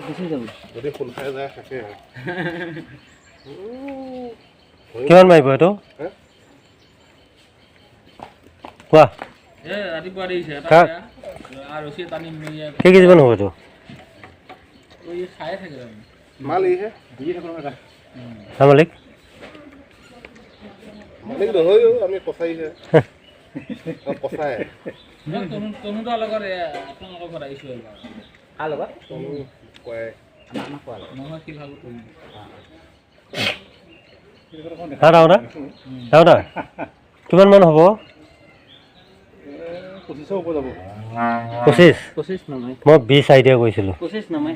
গুচি যাব যদি ফুল খাই যায় থাকে কিমান মাৰিব এইটো কোৱা ৰাতিপুৱা দিছে আৰু ৰছী টানি কেই কেজিমান হ'ব এইটো খাই থাকে মালিকহে মালিক মালিক নহয় আমি কচাইহে কচাই তনুদাৰ লগত আপোনালোকৰ ঘৰত আহিছোঁ কাৰ লগত কয় আমাক কোৱা নহয় কি ভাবোঁ ৰাওনা কিমান মান হ'ব 25 ওপৰ যাব 25 নমাই মই 20 আইডিয়া কৰিছিলোঁ 25 নমাই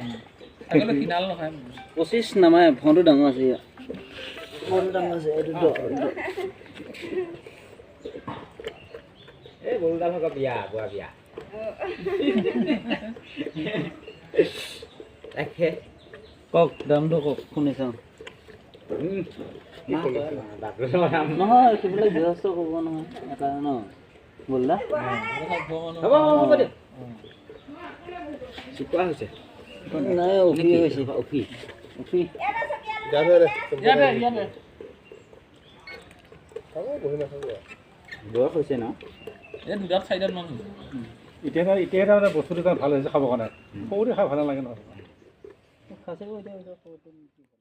কিনাল নহয় 25 নমাই ফোনটো ডাঙৰ আছে ফোনটো ডাঙৰ আছে এইটো এই গৰুডাল হক বিয়া বুৱা বিয়া তাকে কক দামটো কক শুনিছোঁ নহয় সেইবিলাক গৃহস্থ ক'ব নহয় এটা ন বলদা হ'ব দিয়ক চুকা হৈছে নাই অফি হৈছে অফি ইয়াতে বয়স হৈছে ন এই দুটাত চাৰিটাত মান এতিয়া বস্তুটো ভাল হৈছে খাবৰ কাৰণে সৰুতে খাই ভাল নালাগে নহয় খাইছে